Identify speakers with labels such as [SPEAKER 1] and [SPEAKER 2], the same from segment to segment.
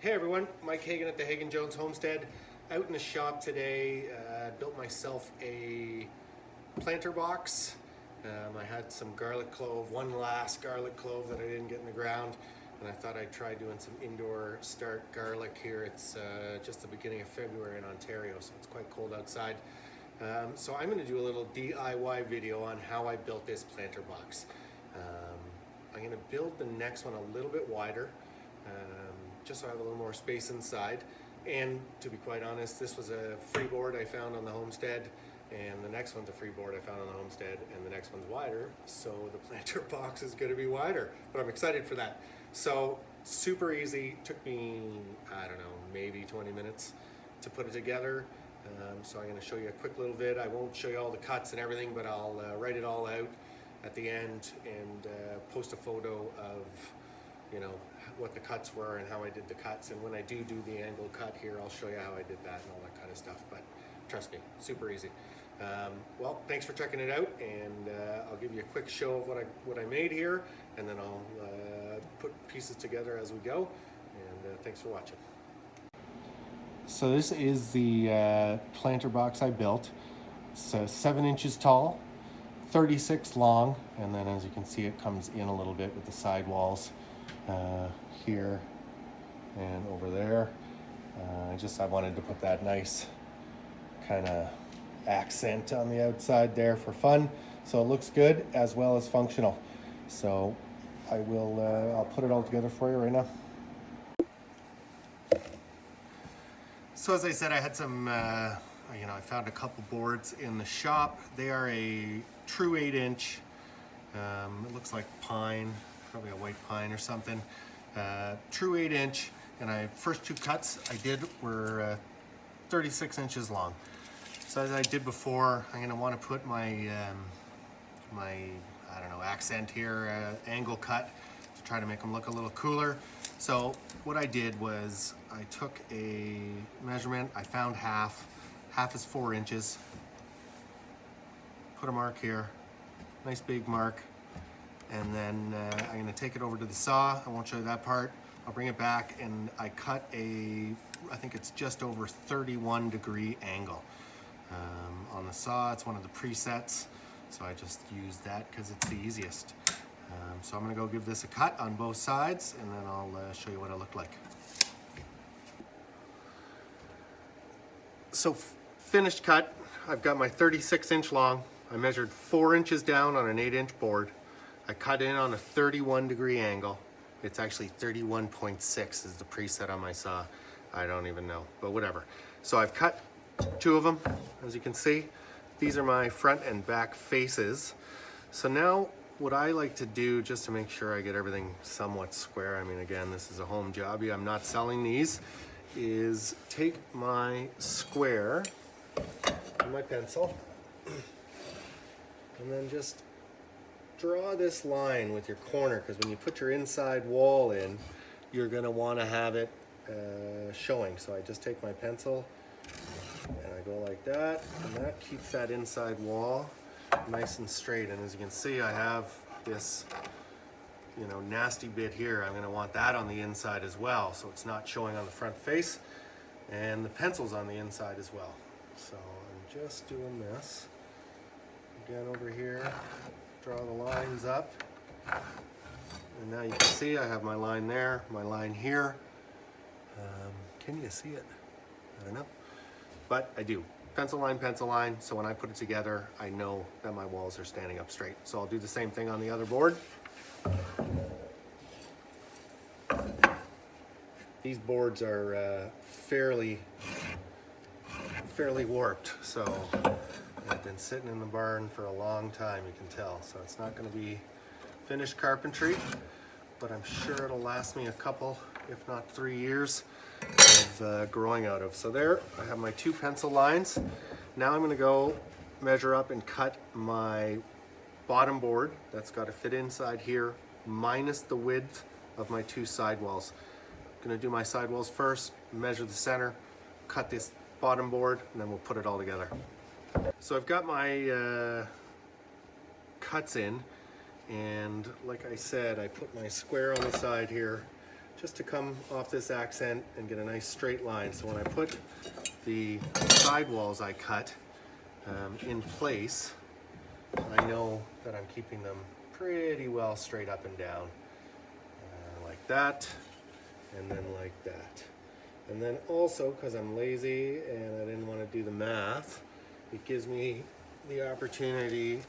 [SPEAKER 1] Hey everyone, Mike Hagon at the Hagon Jones Homestead. Out in the shop today, built myself a planter box. I had some garlic clove, one last garlic clove that I didn't get in the ground, and I thought I'd try doing some indoor start garlic here. It's just the beginning of February in Ontario, so it's quite cold outside. So I'm going to do a little DIY video on how I built this planter box. I'm going to build the next one a little bit wider, just so I have a little more space inside. And to be quite honest, this was a free board I found on the Homestead, and the next one's a free board I found on the Homestead, and the next one's wider, so the planter box is going to be wider, but I'm excited for that. So super easy, took me, I don't know, maybe 20 minutes to put it together. So I'm going to show you a quick little vid. I won't show you all the cuts and everything, but I'll write it all out at the end and post a photo of, you know, what the cuts were and how I did the cuts. And when I do the angle cut here, I'll show you how I did that and all that kind of stuff. But trust me, super easy. Well, thanks for checking it out, and I'll give you a quick show of what I made here, and then I'll put pieces together as we go. And thanks for watching. So this is the planter box I built. It's 7 inches tall, 36 long, and then as you can see, it comes in a little bit with the side walls here and over there. I wanted to put that nice kind of accent on the outside there for fun, so it looks good as well as functional. So I'll put it all together for you right now. So as I said, I had some I found a couple boards in the shop. They are a true 8-inch. It looks like pine, probably a white pine or something. True 8-inch, and first 2 cuts I did were 36 inches long. So as I did before, I'm going to want to put my accent here, angle cut, to try to make them look a little cooler. So what I did was I took a measurement. I found half is 4 inches. Put a mark here, nice big mark. And then I'm going to take it over to the saw. I won't show you that part. I'll bring it back, and I cut I think it's just over 31-degree angle. On the saw, it's one of the presets, so I just use that because it's the easiest. So I'm going to go give this a cut on both sides, and then I'll show you what it looked like. So finished cut, I've got my 36-inch long. I measured 4 inches down on an 8-inch board. I cut in on a 31-degree angle. It's actually 31.6 is the preset on my saw. I don't even know, but whatever. So I've cut 2 of them, as you can see. These are my front and back faces. So now what I like to do, just to make sure I get everything somewhat square, I mean, again, this is a home jobby, I'm not selling these, is take my square and my pencil and then just draw this line with your corner, because when you put your inside wall in, you're going to want to have it showing. So I just take my pencil and I go like that, and that keeps that inside wall nice and straight. And as you can see, I have this nasty bit here. I'm going to want that on the inside as well, so it's not showing on the front face, and the pencil's on the inside as well. So I'm just doing this again over here. Draw the lines up, and now you can see I have my line there, my line here. Can you see it? I don't know, but I do. Pencil line, so when I put it together, I know that my walls are standing up straight. So I'll do the same thing on the other board. These boards are fairly warped, so I've been sitting in the barn for a long time, you can tell. So it's not going to be finished carpentry, but I'm sure it'll last me a couple, if not 3 years of growing out of. So there, I have my 2 pencil lines. Now I'm going to go measure up and cut my bottom board. That's got to fit inside here, minus the width of my 2 sidewalls. I'm going to do my sidewalls first, measure the center, cut this bottom board, and then we'll put it all together. So I've got my cuts in, and like I said, I put my square on the side here, just to come off this accent and get a nice straight line. So when I put the sidewalls I cut in place, I know that I'm keeping them pretty well straight up and down. Like that, and then like that. And then also, because I'm lazy and I didn't want to do the math, it gives me the opportunity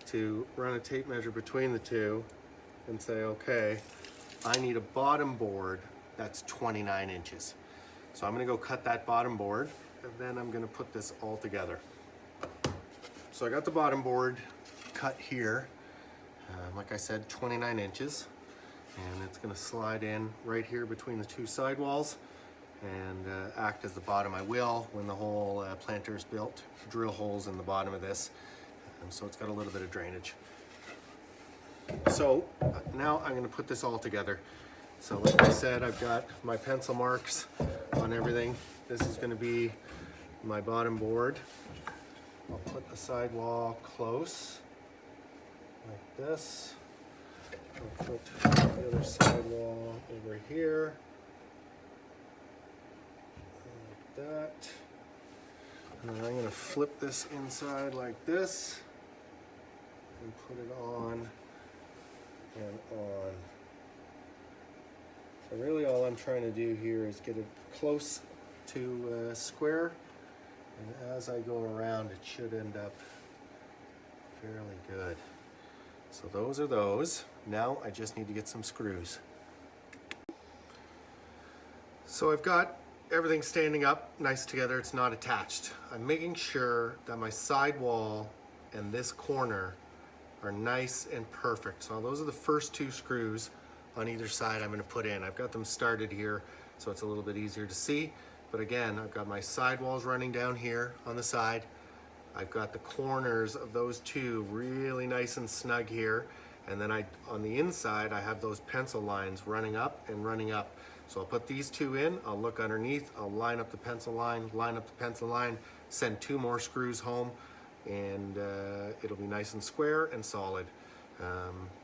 [SPEAKER 1] to run a tape measure between the two and say, okay, I need a bottom board that's 29 inches. So I'm gonna go cut that bottom board, and then I'm gonna put this all together. So I got the bottom board cut here, like I said, 29 inches. And it's gonna slide in right here between the two sidewalls and act as the bottom. I will, when the whole planter is built, drill holes in the bottom of this. So it's got a little bit of drainage. So now I'm gonna put this all together. So like I said, I've got my pencil marks on everything. This is gonna be my bottom board. I'll put the sidewall close, like this. I'll put the other sidewall over here, like that. And then I'm gonna flip this inside like this and put it on and on. So really all I'm trying to do here is get it close to square, and as I go around it should end up fairly good. So those are those. Now I just need to get some screws. So I've got everything standing up nice together, it's not attached. I'm making sure that my sidewall and this corner are nice and perfect. So those are the first two screws on either side I'm gonna put in. I've got them started here so it's a little bit easier to see. But again, I've got my sidewalls running down here on the side. I've got the corners of those two really nice and snug here. And then on the inside, I have those pencil lines running up and running up. So I'll put these two in, I'll look underneath, I'll line up the pencil line, send two more screws home, and it'll be nice and square and solid.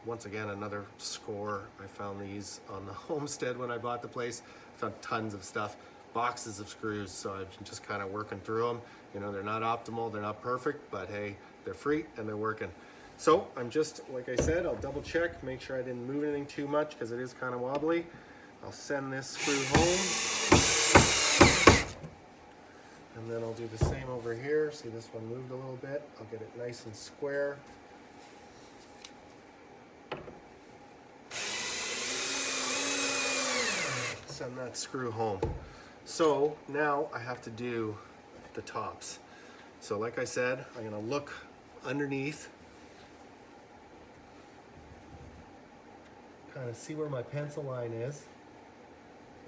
[SPEAKER 1] Once again, another score. I found these on the Homestead when I bought the place. I found tons of stuff, boxes of screws, so I've been just kind of working through them. You know, they're not optimal, they're not perfect, but hey, they're free and they're working. So I'm just, like I said, I'll double check, make sure I didn't move anything too much because it is kind of wobbly. I'll send this screw home. And then I'll do the same over here. See, this one moved a little bit. I'll get it nice and square. Send that screw home. So now I have to do the tops. So like I said, I'm gonna look underneath, kind of see where my pencil line is,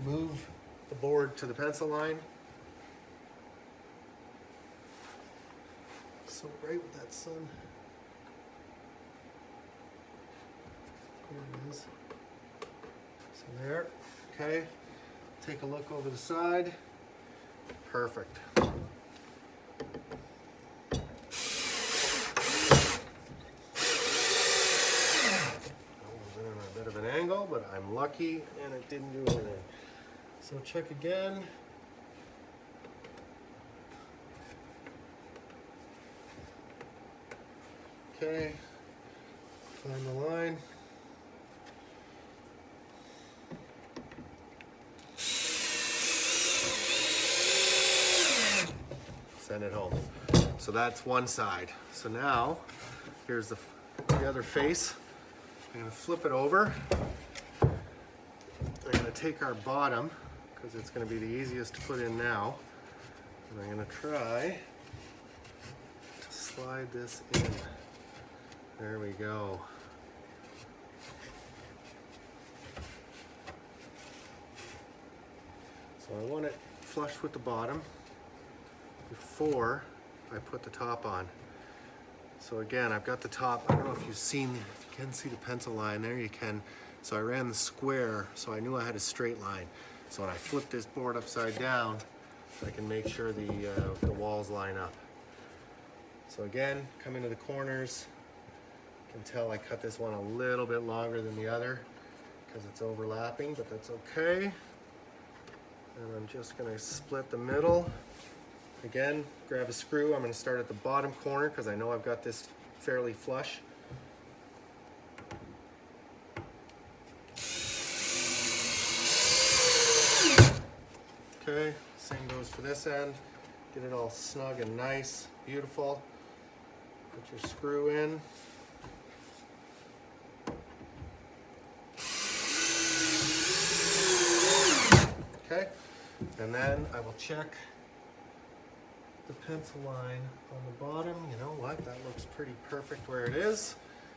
[SPEAKER 1] move the board to the pencil line. So right with that sun. There it is. So there, okay. Take a look over the side. Perfect. A bit of an angle, but I'm lucky and it didn't do anything. So check again. Okay, find the line. Send it home. So that's one side. So now, here's the other face. I'm gonna flip it over. I'm gonna take our bottom, because it's gonna be the easiest to put in now. And I'm gonna try to slide this in. There we go. So I want it flush with the bottom before I put the top on. So again, I've got the top. I don't know if if you can see the pencil line, there you can. So I ran the square, so I knew I had a straight line. So when I flip this board upside down, I can make sure the walls line up. So again, come into the corners. You can tell I cut this one a little bit longer than the other because it's overlapping, but that's okay. And I'm just going to split the middle. Again, grab a screw. I'm going to start at the bottom corner because I know I've got this fairly flush. Okay, same goes for this end. Get it all snug and nice, beautiful. Put your screw in. Okay, and then I will check the pencil line on the bottom. You know what, that looks pretty perfect where it is.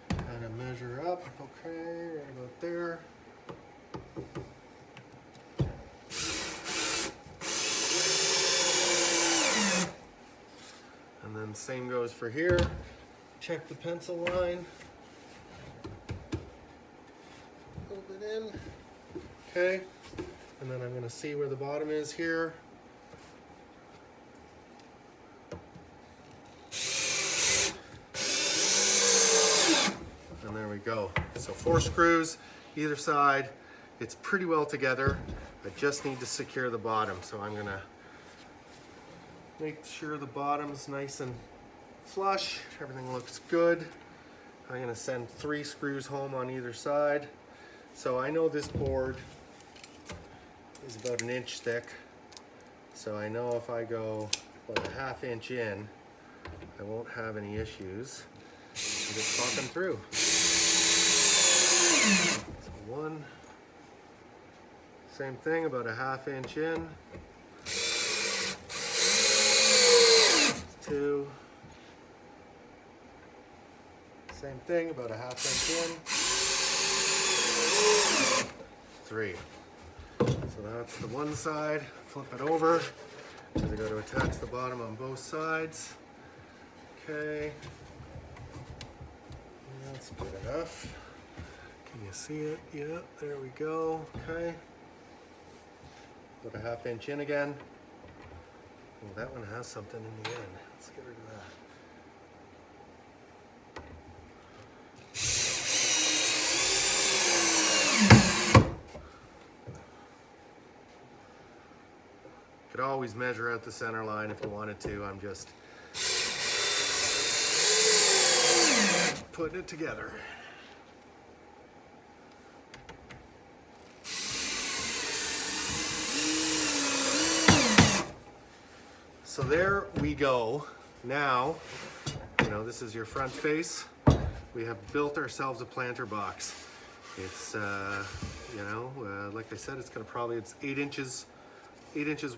[SPEAKER 1] Kind of measure up, okay, right about there. And then same goes for here. Check the pencil line. Hold it in, okay. And then I'm going to see where the bottom is here. And there we go. So 4 screws either side. It's pretty well together. I just need to secure the bottom. So I'm going to make sure the bottom's nice and flush. Everything looks good. I'm going to send 3 screws home on either side. So I know this board is about 1 inch thick, so I know if I go about a 1/2 inch in, I won't have any issues. I'm just popping through. So 1, same thing, about a 1/2 inch in. 2, same thing, about a 1/2 inch in. 3. So that's the one side. Flip it over because I got to attach the bottom on both sides. Okay. That's good enough. Can you see it? Yeah, there we go. Okay. About a 1/2 inch in again. Oh, that one has something in the end. Let's get rid of that. Could always measure out the center line if you wanted to. I'm just putting it together. So there we go. Now, you know, this is your front face. We have built ourselves a planter box. It's, you know, like I said, it's probably 8 inches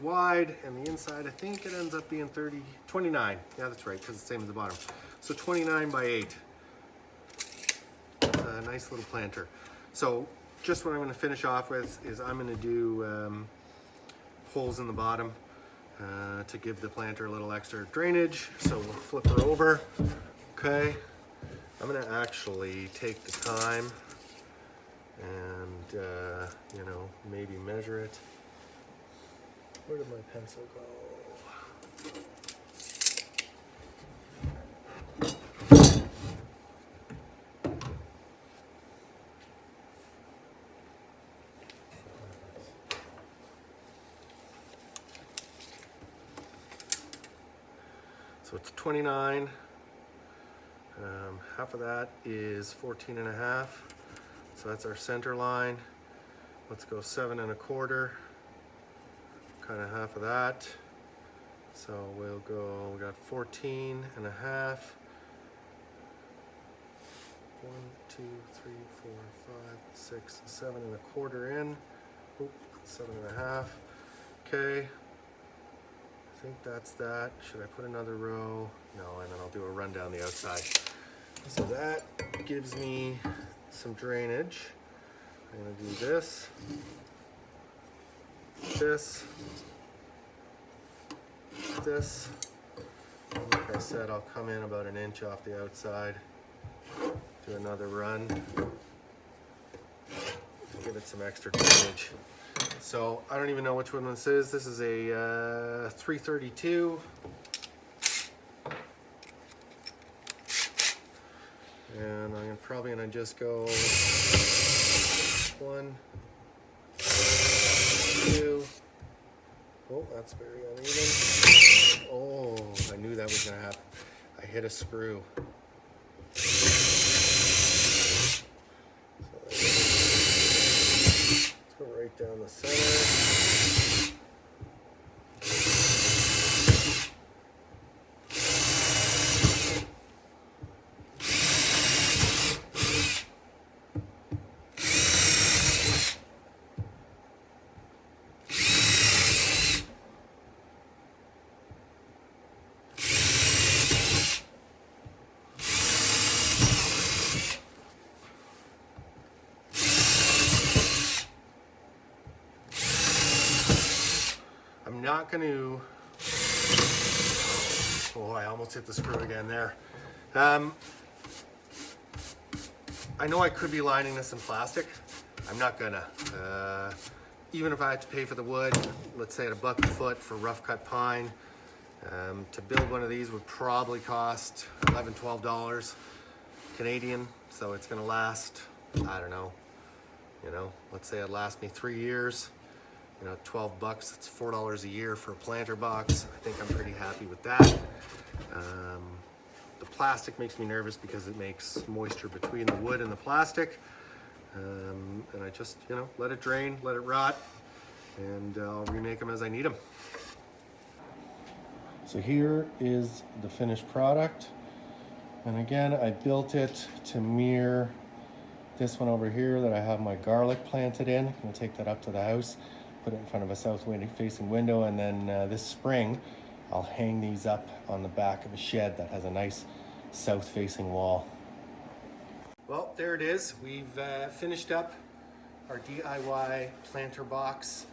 [SPEAKER 1] wide, and the inside, I think it ends up being 29. Yeah, that's right, because it's the same as the bottom. So 29 by 8. A nice little planter. So just what I'm going to finish off with is I'm going to do holes in the bottom to give the planter a little extra drainage. So we'll flip her over. Okay. I'm going to actually take the time and, you know, maybe measure it. Where did my pencil go? So it's 29. Half of that is 14.5. So that's our center line. Let's go 7 1/4. Kind of half of that. So we'll go, we got 14.5. 1, 2, 3, 4, 5, 6, 7 1/4 in. Oop, 7.5. Okay. I think that's that. Should I put another row? No, and then I'll do a run down the outside. So that gives me some drainage. I'm gonna do this. This. And like I said, I'll come in about 1 inch off the outside. Do another run. Give it some extra drainage. So I don't even know which one this is. This is a 332. And I'm probably gonna just go 1, 2. Oh, that's very uneven. Oh, I knew that was gonna happen. I hit a screw. So let's go right down the center. I'm not going to, oh, I almost hit the screw again there. I know I could be lining this in plastic. I'm not gonna. Even if I had to pay for the wood, let's say at $1 a foot for rough cut pine, to build one of these would probably cost $11, $12 Canadian. So it's gonna last, I don't know, let's say it'd last me 3 years. 12 bucks, it's $4 a year for a planter box. I think I'm pretty happy with that. The plastic makes me nervous because it makes moisture between the wood and the plastic. And I just, let it drain, let it rot, and I'll remake them as I need them. So here is the finished product. And again, I built it to mirror this one over here that I have my garlic planted in. I'm gonna take that up to the house, put it in front of a south facing window, and then this spring I'll hang these up on the back of a shed that has a nice south facing wall. Well, there it is. We've finished up our DIY planter box.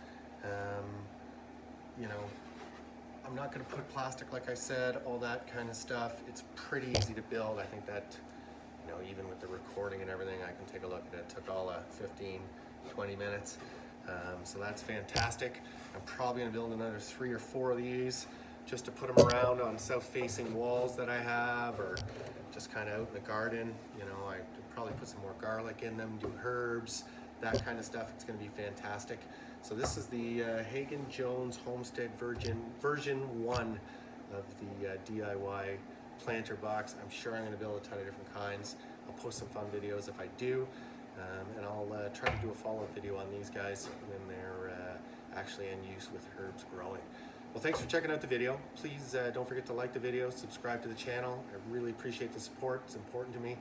[SPEAKER 1] I'm not going to put plastic, like I said, all that kind of stuff. It's pretty easy to build. I think that, even with the recording and everything, I can take a look at it. It took all 15, 20 minutes. So that's fantastic. I'm probably going to build another 3 or 4 of these just to put them around on south-facing walls that I have, or just kind of out in the garden. I could probably put some more garlic in them, do herbs, that kind of stuff. It's going to be fantastic. So this is the Hagon Jones Homestead version 1 of the DIY planter box. I'm sure I'm going to build a ton of different kinds. I'll post some fun videos if I do, and I'll try to do a follow-up video on these guys when they're actually in use with herbs growing. Well, thanks for checking out the video. Please don't forget to like the video, subscribe to the channel. I really appreciate the support. It's important to me.